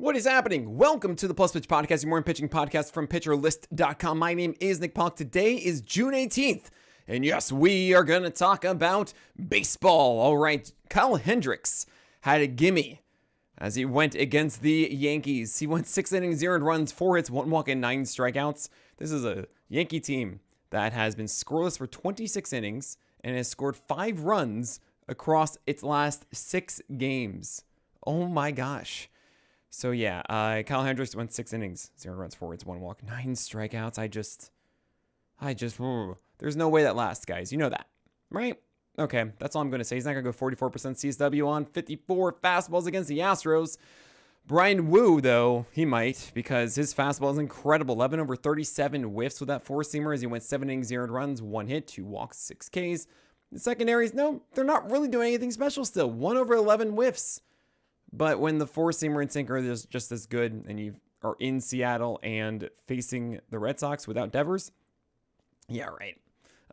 What is happening? Welcome to the Plus Pitch Podcast, your morning pitching podcast from PitcherList.com. My name is Nick Pollack. Today is June 18th, and yes, we are going to talk about baseball. All right, Kyle Hendricks had a gimme as he went against the Yankees. He went 6 innings, 0 earned runs, 4 hits, 1 walk, and 9 strikeouts. This is a Yankee team that has been scoreless for 26 innings and has scored 5 runs across its last 6 games. Oh my gosh. So yeah, Kyle Hendricks went 6 innings, 0 runs, 4 hits, 1 walk, 9 strikeouts. There's no way that lasts, guys. You know that, right? Okay, that's all I'm going to say. He's not going to go 44% CSW on 54 fastballs against the Astros. Brian Wu, though, he might, because his fastball is incredible. 11 over 37 whiffs with that four-seamer as he went 7 innings, 0 runs, 1 hit, 2 walks, 6 Ks. The secondaries, no, they're not really doing anything special still. 1 over 11 whiffs. But when the four-seamer and sinker is just as good and you are in Seattle and facing the Red Sox without Devers, yeah, right.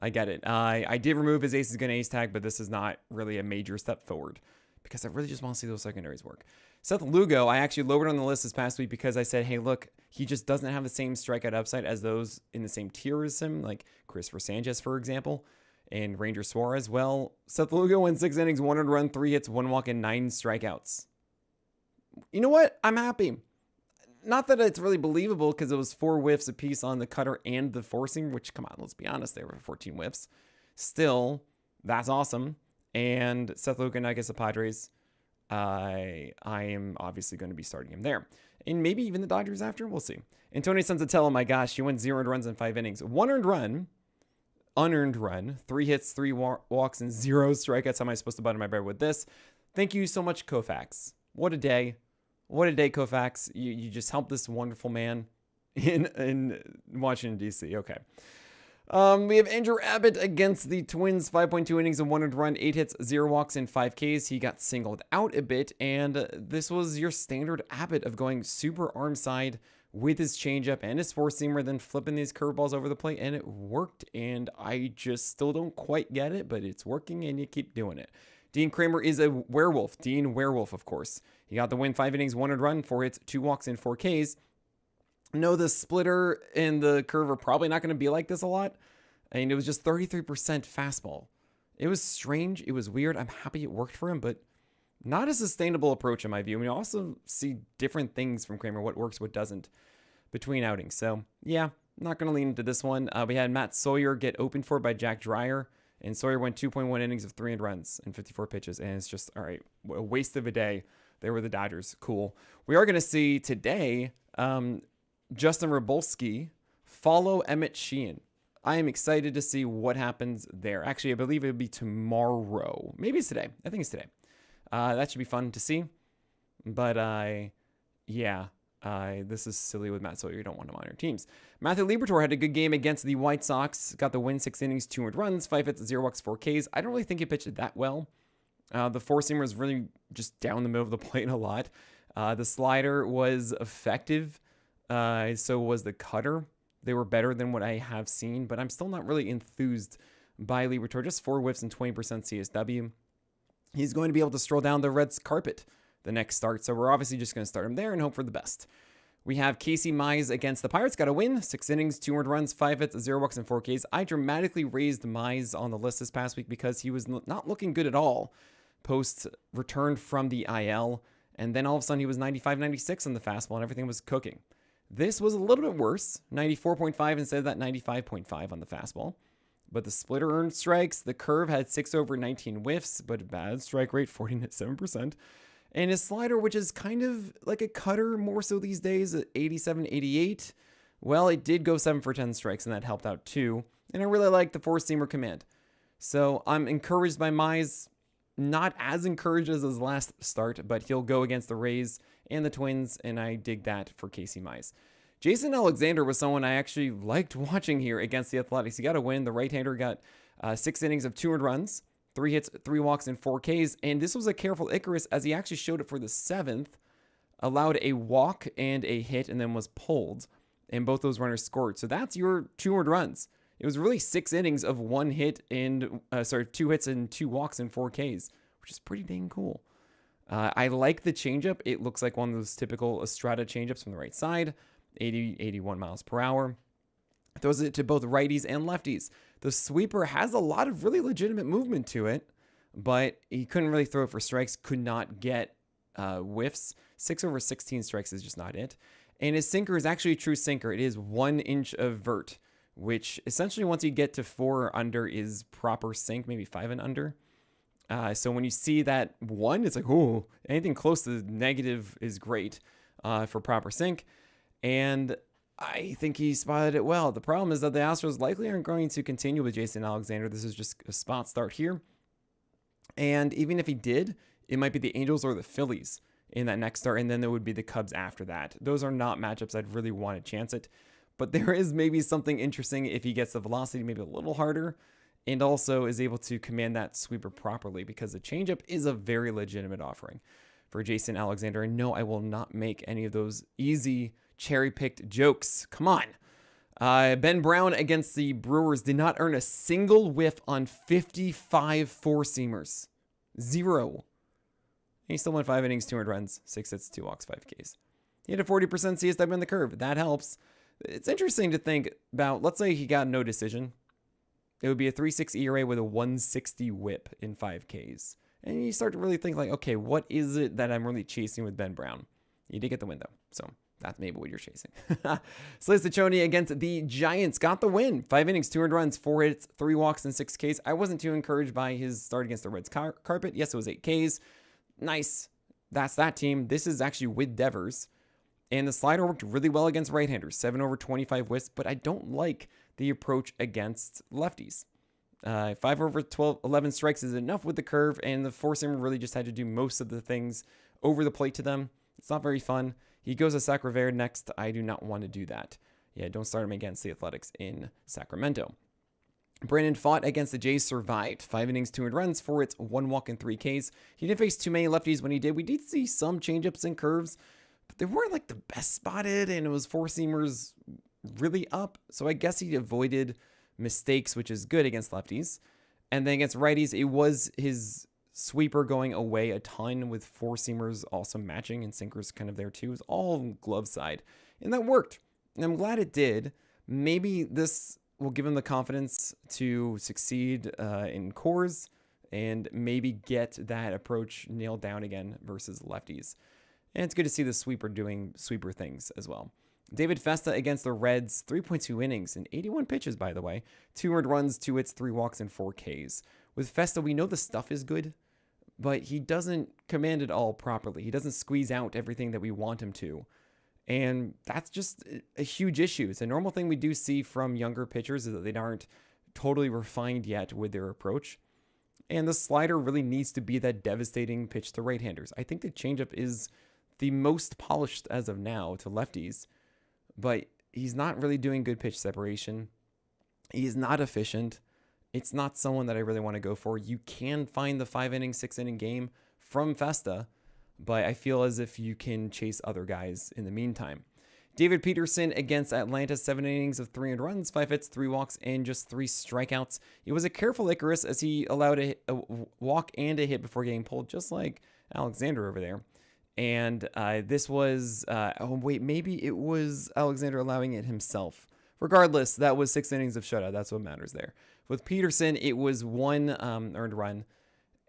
I get it. I did remove his ace is going to ace tag, but this is not really a major step forward because I really just want to see those secondaries work. Seth Lugo, I actually lowered on the list this past week because I said, hey, look, he just doesn't have the same strikeout upside as those in the same tier as him, like Christopher Sanchez, for example, and Ranger Suarez. Well, Seth Lugo went 6 innings, 1 earned run, 3 hits, 1 walk, and 9 strikeouts. You know what? I'm happy. Not that it's really believable because it was 4 whiffs apiece on the cutter and the four-seamer, which, come on, let's be honest, they were 14 whiffs. Still, that's awesome. And Seth Lugo, I guess the Padres, I am obviously going to be starting him there. And maybe even the Dodgers after, we'll see. And Tony Senzatella, oh my gosh, he went 0 earned runs in 5 innings. 1 earned run, unearned run, 3 hits, 3 walks, and 0 strikeouts. How am I supposed to butter my bread with this? Thank you so much, Koufax. What a day. What a day, Koufax. You just helped this wonderful man in Washington, D.C. Okay. We have Andrew Abbott against the Twins. 5.2 innings and 1 earned run, 8 hits, 0 walks, and 5 Ks. He got singled out a bit, and this was your standard Abbott of going super arm side with his changeup and his four-seamer, then flipping these curveballs over the plate, and it worked, and I just still don't quite get it, but it's working, and you keep doing it. Dean Kramer is a werewolf. Dean Werewolf, of course. He got the win, 5 innings, 1 earned run, 4 hits, 2 walks, and 4 Ks. No, the splitter and the curve are probably not going to be like this a lot. And it was just 33% fastball. It was strange. It was weird. I'm happy it worked for him, but not a sustainable approach in my view. We also see different things from Kramer, what works, what doesn't, between outings. So, yeah, not going to lean into this one. We had Matt Sawyer get opened for by Jack Dreyer. And Sawyer went 2.1 innings of 3 runs and 54 pitches. And it's just, all right, a waste of a day. They were the Dodgers. Cool. We are going to see today Justin Robolski follow Emmett Sheehan. I am excited to see what happens there. Actually, I believe it'll be tomorrow. Maybe it's today. I think it's today. That should be fun to see. But, this is silly with Matt Sawyer. You don't want him on your teams. Matthew Liberatore had a good game against the White Sox. Got the win, 6 innings, 2 earned runs, 5 hits, 0 walks, 4 Ks. I don't really think he pitched it that well. The four-seamer was really just down the middle of the plate a lot. The slider was effective. So was the cutter. They were better than what I have seen, but I'm still not really enthused by Liberatore. Just 4 whiffs and 20% CSW. He's going to be able to stroll down the Reds carpet the next start, so we're obviously just going to start him there and hope for the best. We have Casey Mize against the Pirates. Got a win, 6 innings, 2 earned runs, 5 hits, 0 walks, and 4 Ks. I dramatically raised Mize on the list this past week because he was not looking good at all post return from the IL, and then all of a sudden he was 95-96 on the fastball and everything was cooking. This was a little bit worse, 94.5 instead of that 95.5 on the fastball. But the splitter earned strikes, the curve had 6 over 19 whiffs, but a bad strike rate, 47%. And his slider, which is kind of like a cutter more so these days, at 87, 88. Well, it did go 7 for 10 strikes, and that helped out too. And I really like the four-seamer command. So I'm encouraged by Mize. Not as encouraged as his last start, but he'll go against the Rays and the Twins, and I dig that for Casey Mize. Jason Alexander was someone I actually liked watching here against the Athletics. He got a win. The right-hander got 6 innings of 2 earned runs, 3 hits, 3 walks, and 4 Ks. And this was a careful Icarus as he actually showed it for the 7th, allowed a walk and a hit, and then was pulled. And both those runners scored. So that's your 2 earned runs. It was really 6 innings of 1 hit and 2 hits and 2 walks and 4 Ks, which is pretty dang cool. I like the changeup. It looks like one of those typical Estrada changeups from the right side, 80, 81 miles per hour. Throws it to both righties and lefties. The sweeper has a lot of really legitimate movement to it, but he couldn't really throw it for strikes, could not get whiffs. 6/16 strikes is just not it. And his sinker is actually a true sinker. It is 1 inch of vert, which essentially once you get to 4 or under is proper sink, maybe 5 and under. So when you see that 1, it's like, oh, anything close to negative is great for proper sink. And I think he spotted it well. The problem is that the Astros likely aren't going to continue with Jason Alexander. This is just a spot start here. And even if he did, it might be the Angels or the Phillies in that next start, and then there would be the Cubs after that. Those are not matchups I'd really want to chance it. But there is maybe something interesting if he gets the velocity maybe a little harder and also is able to command that sweeper properly, because the changeup is a very legitimate offering for Jason Alexander. And no, I will not make any of those easy cherry-picked jokes. Come on. Ben Brown against the Brewers did not earn a single whiff on 55 four-seamers. 0. He still went 5 innings, 200 runs, 6 hits, 2 walks, 5 Ks. He had a 40% CSW in the curve. That helps. It's interesting to think about, let's say he got no decision. It would be a 3.6 ERA with a 160 whip in 5 Ks. And you start to really think like, okay, what is it that I'm really chasing with Ben Brown? You did get the win though, so that's maybe what you're chasing. Slice Ciccone against the Giants got the win. 5 innings, 200 runs, 4 hits, 3 walks, and 6 Ks. I wasn't too encouraged by his start against the Reds carpet. Yes, it was 8 Ks. Nice. That's that team. This is actually with Devers. And the slider worked really well against right-handers. 7/25 whiffs, but I don't like the approach against lefties. 5/11 strikes is enough with the curve, and the four-seamer really just had to do most of the things over the plate to them. It's not very fun. He goes to Sacramento next. I do not want to do that. Yeah, don't start him against the Athletics in Sacramento. Brandon fought against the Jays, survived. 5 innings, 200 runs, 4 hits, 1 walk, and 3 Ks. He didn't face too many lefties when he did. We did see some changeups and curves, but they weren't like the best spotted, and it was four-seamers really up. So I guess he avoided mistakes, which is good against lefties. And then against righties, it was his sweeper going away a ton, with four-seamers also matching and sinkers kind of there too. It was all glove side, and that worked. And I'm glad it did. Maybe this will give him the confidence to succeed in cores and maybe get that approach nailed down again versus lefties. And it's good to see the sweeper doing sweeper things as well. David Festa against the Reds, 3.2 innings and 81 pitches, by the way. 200 runs, 2 hits, 3 walks, and 4 Ks. With Festa, we know the stuff is good, but he doesn't command it all properly. He doesn't squeeze out everything that we want him to. And that's just a huge issue. It's a normal thing we do see from younger pitchers, is that they aren't totally refined yet with their approach. And the slider really needs to be that devastating pitch to right-handers. I think the changeup is the most polished as of now to lefties, but he's not really doing good pitch separation. He's not efficient. It's not someone that I really want to go for. You can find the 5-inning, 6-inning game from Festa, but I feel as if you can chase other guys in the meantime. David Peterson against Atlanta, 7 innings of 300 runs, 5 hits, 3 walks, and just 3 strikeouts. It was a careful Icarus, as he allowed a walk and a hit before getting pulled, just like Alexander over there. And this was, maybe it was Alexander allowing it himself. Regardless, that was 6 innings of shutout. That's what matters there. With Peterson, it was 1 earned run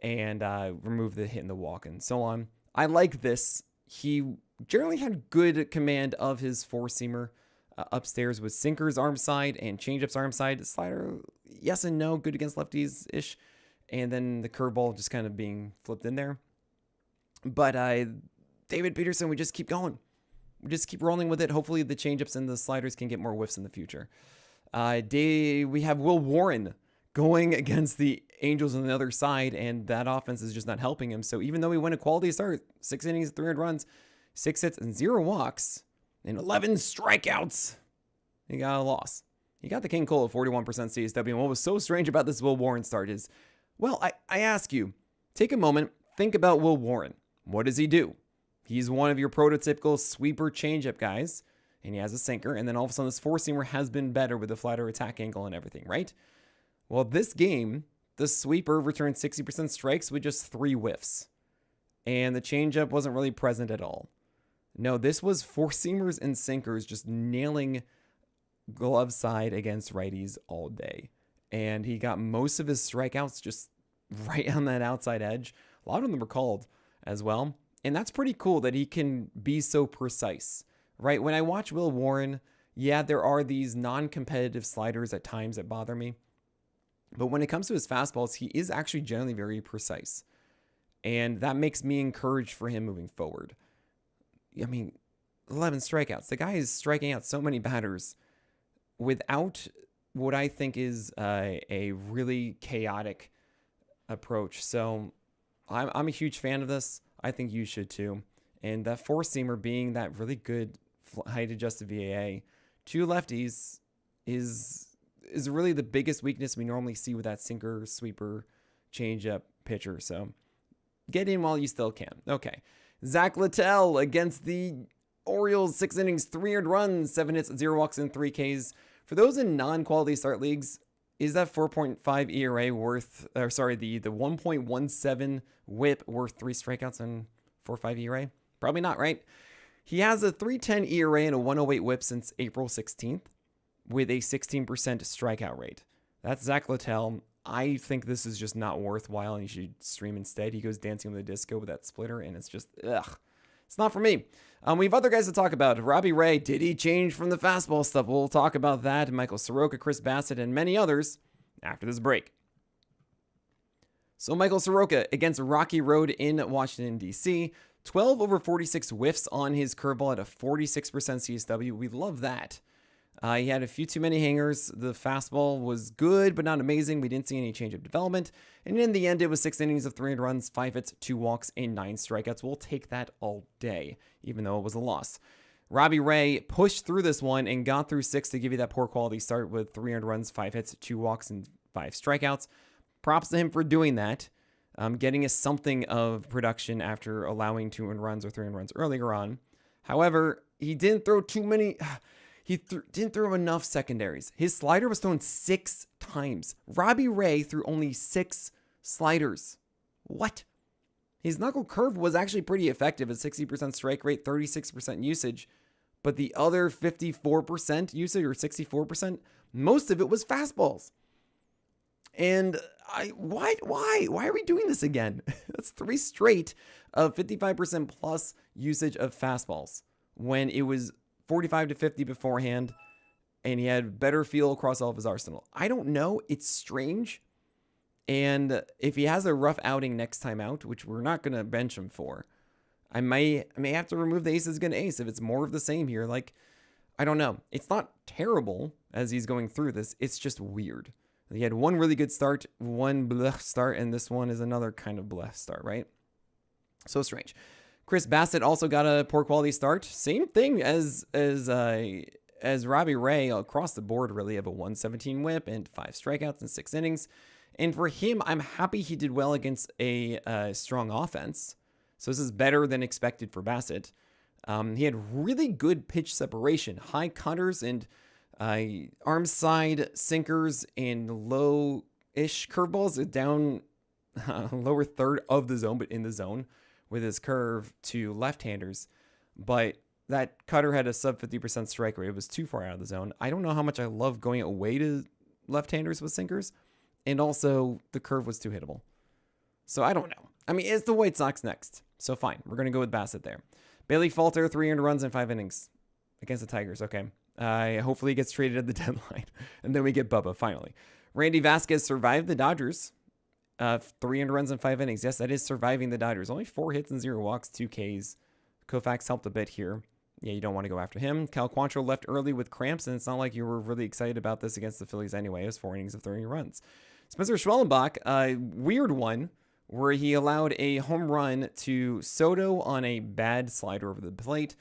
and removed the hit and the walk and so on. I like this. He generally had good command of his four-seamer upstairs with sinkers arm side and changeups arm side. Slider, yes and no, good against lefties-ish. And then the curveball just kind of being flipped in there. But David Peterson, we just keep going. We just keep rolling with it. Hopefully the changeups and the sliders can get more whiffs in the future. We have Will Warren going against the Angels on the other side, and that offense is just not helping him. So even though he won a quality start, 6 innings, 300 runs, 6 hits, and 0 walks, and 11 strikeouts, he got a loss. He got the King Cole at 41% CSW, and what was so strange about this Will Warren start is, well, I ask you, take a moment, think about Will Warren. What does he do? He's one of your prototypical sweeper changeup guys, and he has a sinker, and then all of a sudden this four-seamer has been better with the flatter attack angle and everything, right? Well, this game, the sweeper returned 60% strikes with just 3 whiffs. and the changeup wasn't really present at all. No, this was four-seamers and sinkers just nailing glove side against righties all day. And he got most of his strikeouts just right on that outside edge. A lot of them were called as well. And that's pretty cool that he can be so precise, right? When I watch Will Warren, yeah, there are these non-competitive sliders at times that bother me. But when it comes to his fastballs, he is actually generally very precise. And that makes me encouraged for him moving forward. I mean, 11 strikeouts. The guy is striking out so many batters without what I think is a really chaotic approach. So I'm a huge fan of this. I think you should too. And that four-seamer being that really good height-adjusted VAA to lefties is really the biggest weakness we normally see with that sinker, sweeper, changeup pitcher. So get in while you still can. Okay. Zack Latell against the Orioles, 6 innings, 3 earned runs, 7 hits, 0 walks, and 3 Ks. For those in non-quality start leagues, is that 4.5 ERA worth, the 1.17 whip worth 3 strikeouts and 4.5 ERA? Probably not, right? He has a 3.10 ERA and a 1.08 whip since April 16th with a 16% strikeout rate. That's Zack Latell. I think this is just not worthwhile and you should stream instead. He goes dancing with the disco with that splitter and it's just, ugh. It's not for me. We have other guys to talk about. Robbie Ray, did he change from the fastball stuff? We'll talk about that. Michael Soroka, Chris Bassett, and many others after this break. So Michael Soroka against Rocky Road in Washington, D.C. 12 over 46 whiffs on his curveball at a 46% CSW. We love that. He had a few too many hangers. The fastball was good, but not amazing. We didn't see any change of development. And in the end, it was 6 innings of 300 runs, 5 hits, 2 walks, and 9 strikeouts. We'll take that all day, even though it was a loss. Robbie Ray pushed through this one and got through 6 to give you that poor quality start with 300 runs, 5 hits, 2 walks, and 5 strikeouts. Props to him for doing that. Getting us something of production after allowing 200 runs or 300 runs earlier on. However, he didn't throw too many... He didn't throw enough secondaries. His slider was thrown 6 times. Robbie Ray threw only 6 sliders. What? His knuckle curve was actually pretty effective at 60% strike rate, 36% usage. But the other 54% usage or 64%, most of it was fastballs. And why are we doing this again? That's 3 straight of 55% plus usage of fastballs when it was 45 to 50 beforehand, and he had better feel across all of his arsenal. I don't know. It's strange. And if he has a rough outing next time out, which we're not going to bench him for, I may have to remove the ace is going to ace if it's more of the same here. Like, I don't know. It's not terrible as he's going through this. It's just weird. He had one really good start, one blech start, and this one is another kind of blech start, right? So strange. Chris Bassett also got a poor quality start. Same thing as Robbie Ray across the board, really, of a 117 whip and 5 strikeouts in 6 innings. And for him, I'm happy he did well against a strong offense. So this is better than expected for Bassett. He had really good pitch separation, high cutters and arm side sinkers and low-ish curveballs down lower third of the zone, but in the zone, with his curve to left-handers, but that cutter had a sub 50% strike rate. It was too far out of the zone. I don't know how much I love going away to left-handers with sinkers, and also the curve was too hittable. So I don't know. I mean, it's the White Sox next, so fine. We're going to go with Bassett there. Bailey Falter, 300 runs in 5 innings against the Tigers. Okay. Hopefully he gets traded at the deadline, and then we get Bubba finally. Randy Vasquez survived the Dodgers. 300 runs in 5 innings. Yes, that is surviving the Dodgers. Only 4 hits and 0 walks, 2 Ks. Koufax helped a bit here. Yeah, you don't want to go after him. Cal Quantrill left early with cramps, and it's not like you were really excited about this against the Phillies anyway. It was 4 innings of 30 runs. Spencer Schwellenbach, a weird one, where he allowed a home run to Soto on a bad slider over the plate.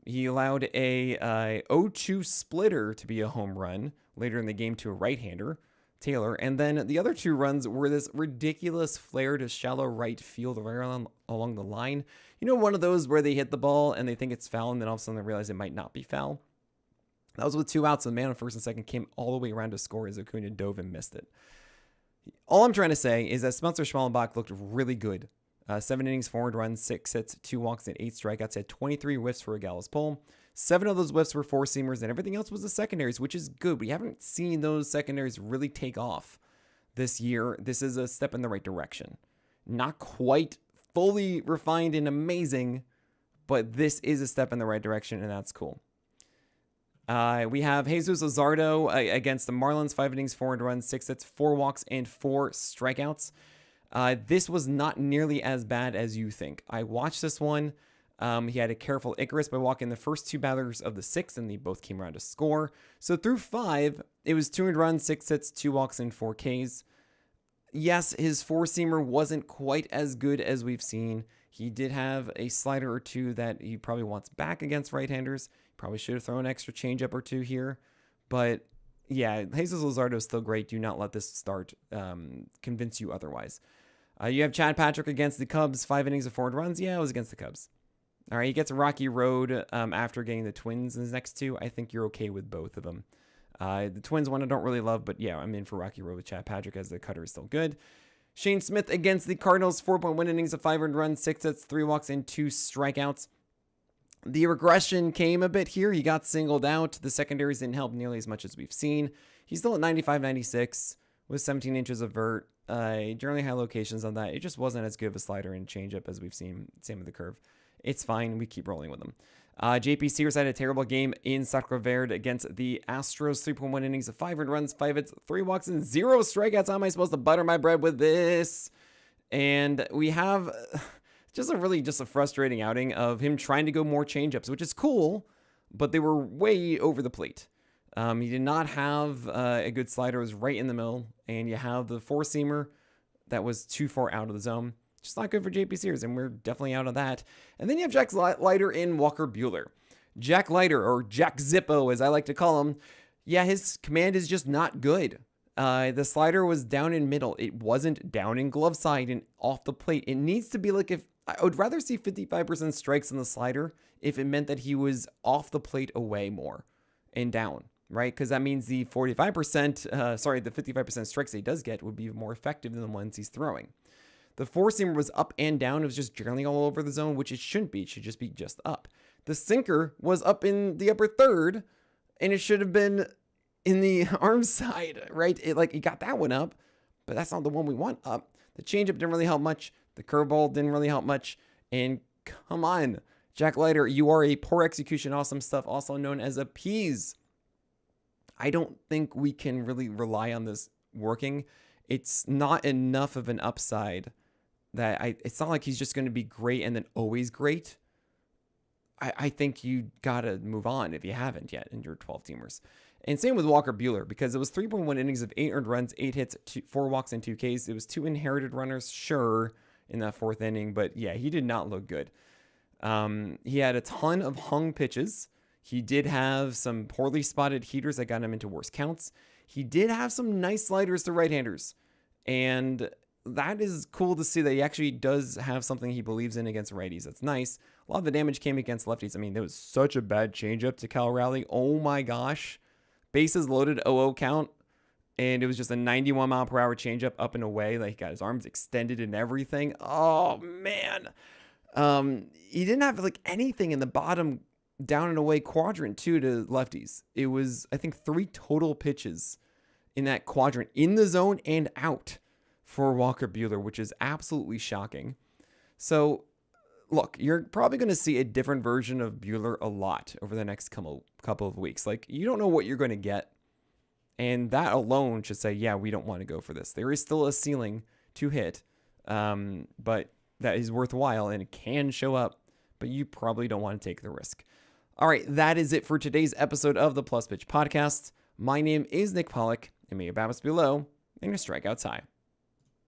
He allowed a 0-2 splitter to be a home run later in the game to a right-hander, Taylor, and then the other 2 runs were this ridiculous flare to shallow right field right along the line. You know, one of those where they hit the ball and they think it's foul, and then all of a sudden they realize it might not be foul. That was with 2 outs, and the man on first and second came all the way around to score as Acuna dove and missed it. All I'm trying to say is that Spencer Schwellenbach looked really good 7 innings, 4 earned runs, 6 hits, 2 walks, and 8 strikeouts. He had 23 whiffs for a Gallows pull. 7 of those whiffs were four-seamers, and everything else was the secondaries, which is good. We haven't seen those secondaries really take off this year. This is a step in the right direction. Not quite fully refined and amazing, but this is a step in the right direction, and that's cool. We have Jesus Luzardo against the Marlins. 5 innings, 4 earned runs, 6 hits, 4 walks, and 4 strikeouts. This was not nearly as bad as you think. I watched this one. He had a careful Icarus by walking the first 2 batters of the 6th, and they both came around to score. So through 5, it was 2 earned runs, 6 hits, 2 walks, and 4 Ks. Yes, his four-seamer wasn't quite as good as we've seen. He did have a slider or 2 that he probably wants back against right-handers. Probably should have thrown an extra changeup or 2 here. But yeah, Jesus Luzardo is still great. Do not let this start convince you otherwise. You have Chad Patrick against the Cubs. 5 innings of 4 earned runs. Yeah, it was against the Cubs. All right, he gets a rocky road after getting the Twins in his next 2. I think you're okay with both of them. The Twins one I don't really love, but yeah, I'm in for rocky road with Chad Patrick as the cutter is still good. Shane Smith against the Cardinals. 4.1 innings of 5 earned runs, 6 hits, 3 walks, and 2 strikeouts. The regression came a bit here. He got singled out. The secondaries didn't help nearly as much as we've seen. He's still at 95, 96 with 17 inches of vert. Generally high locations on that. It just wasn't as good of a slider and changeup as we've seen. Same with the curve. It's fine. We keep rolling with him. JP Sears had a terrible game in Sacro Verde against the Astros. 3.1 innings of 5 earned runs, 5 hits, 3 walks, and 0 strikeouts. How am I supposed to butter my bread with this? And we have just a frustrating outing of him trying to go more changeups, which is cool, but they were way over the plate. He did not have a good slider. It was right in the middle, and you have the four-seamer that was too far out of the zone. Just not good for JP Sears, and we're definitely out of that. And then you have Jack Leiter and Walker Buehler. Jack Leiter, or Jack Zippo, as I like to call him, yeah, his command is just not good. The slider was down in middle. It wasn't down in glove side and off the plate. It needs to be like if I would rather see 55% strikes in the slider if it meant that he was off the plate away more and down, right? Because that means the 55% strikes that he does get would be more effective than the ones he's throwing. The four-seamer was up and down. It was just generally all over the zone, which it shouldn't be. It should just be just up. The sinker was up in the upper third, and it should have been in the arm side, right? It got that one up, but that's not the one we want up. The changeup didn't really help much. The curveball didn't really help much. And come on, Jack Leiter, you are a poor execution, awesome stuff, also known as a Peas. I don't think we can really rely on this working. It's not enough of an upside that it's not like he's just going to be great and then always great. I think you got to move on if you haven't yet in your 12-teamers. And same with Walker Buehler, because it was 3.1 innings of 8 earned runs, 8 hits, 4 walks, and 2 Ks. It was 2 inherited runners, sure, in that 4th inning, but yeah, he did not look good. He had a ton of hung pitches. He did have some poorly spotted heaters that got him into worse counts. He did have some nice sliders to right-handers, and that is cool to see that he actually does have something he believes in against righties. That's nice. A lot of the damage came against lefties. I mean, there was such a bad changeup to Cal Raleigh. Oh my gosh. Bases loaded, 0-0 count, and it was just a 91-mile-per-hour changeup up and away. Like, he got his arms extended and everything. Oh, man. He didn't have, anything in the bottom down and away quadrant, too, to lefties. It was, I think, 3 total pitches in that quadrant, in the zone and out, for Walker Buehler, which is absolutely shocking. So, look, you're probably going to see a different version of Buehler a lot over the next couple of weeks. You don't know what you're going to get. And that alone should say, yeah, we don't want to go for this. There is still a ceiling to hit, but that is worthwhile and it can show up, but you probably don't want to take the risk. All right, that is it for today's episode of the Plus Pitch Podcast. My name is Nick Pollack, and may your BABIPs be low and your strikeouts high.